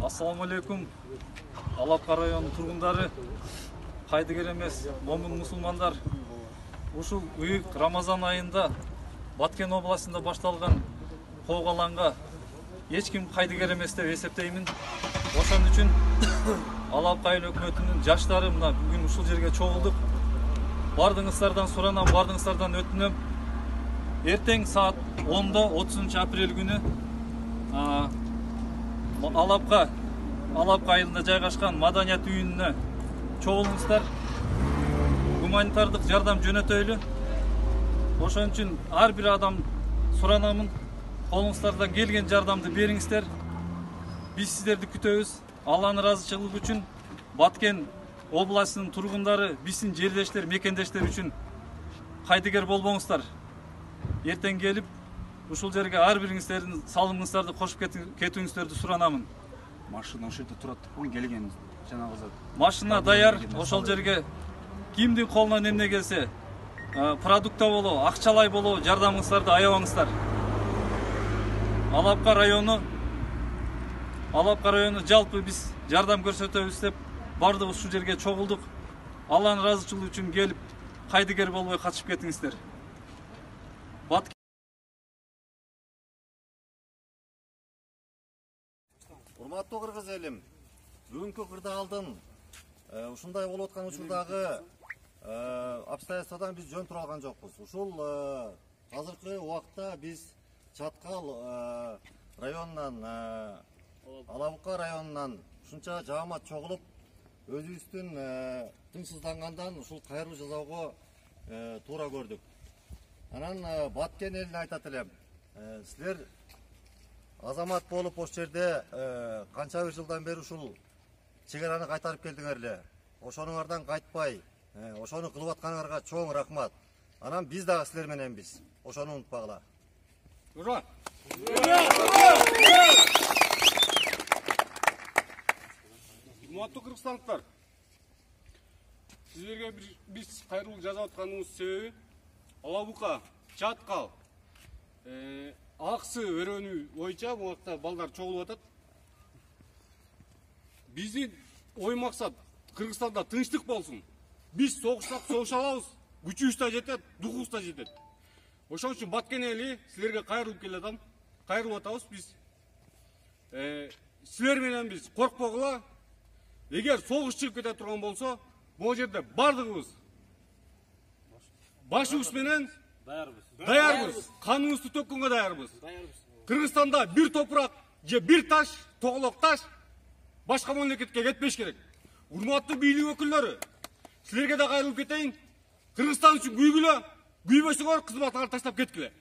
Assalamu alaikum. Алапка районунун тургундары, кайдыгер эмес момун мусулмандар. Ушул ыйык Рамазан айында Баткен областында башталган коогаланга эч ким кайдыгер эмес деп эсептеймин. Ошон үчүн Алапка айыл өкмөтүнүн жаштары мына бүгүн ушул жерге чогулдук. Бардыгыңыздардан суранам, бардыгыңыздардан өтүнөм. Эртең саат 10-да 30 апрель күнү Алапка айылында жайгашкан маданият үйүнүнө чогулуңуздар. Гуманитардык жардам жөнөтөйлү. Ошон үчүн ар бир адам суранамын, колуңуздардан келген жардамды бериңиздер. Биз сиздерди күтөбүз. Алланын ыраазычылыгы үчүн Баткен областынын тургундары, биздин жерлештер, мекендештер үчүн кайдыгер болбоңуздар. Эртең келип, ушул жерге ар бириңиздердин салымыңыздарды кошуп кетүүңүздөрдү суранамын. Машина ошол жерде турат, келген жанагы зат. Машина даяр, ошол жерге кимдин колунан эмне келсе, продукта болобу, акчалай болобу, жардамыңыздарды аябаңыздар. Алапка району жалпы биз жардам көрсөтөбүз деп бардыгыбыз ушул жерге чогулдук. Алланын ыраазычылыгы үчүн келип, кайдыгер болбой катышып кетиңиздер. Урматтуу кыргыз элим, бүгүнкү кырдаалдын ушундай болуп аткан учурдагы обстоятельстводан биз жөн тура алган жокпуз. Ушул азыркы убакта биз Чаткал районунан, Алапка районунан ушунча жаамат чогулуп, өзүбүздүн тынчсыздангандан ушул кайрылуу жасоого туура көрдүк. Анан Баткен элине айтат элем, силер азамат болуп ошол жерде канча бир жылдан бери ушул чек араны кайтарып келдиңер эле. Ошонуңардан кайтпай, ошону кылып атканыңарга чоң рахмат. Анан биз дагы силер мененбиз. Ошону унутпагыла. Ура! Урматтуу кыргызстандыктар, сиздерге биз кайрылуу жасап атканыбыз себеби Алапка, Чаткал, аксы өрөөнү боюнча бул убакта балдар чогулуп атат. Биздин ой максат Кыргызстанда тынчтык болсун. Биз согушсак согуша алабыз, күчүбүз да жетет, духубуз да жетет. Ошон үчүн Баткен эли силерге кайрылып атабыз биз. Силер менен биз коркпогула. Эгер согуш чыгып кете турган болсо, бул жерде бардыгыбыз башыбыз менен даярбыз. Каныбызды төккөнгө даярбыз. Кыргызстанда бир топурак же бир таш, тоголок таш башка мамлекетке кетпеш керек. Урматтуу бийлик өкүлдөрү, силерге да кайрылып кетейин. Кыргызстан үчүн күйгүлө, күйбөсөңөр кызматыңарды таштап кеткиле.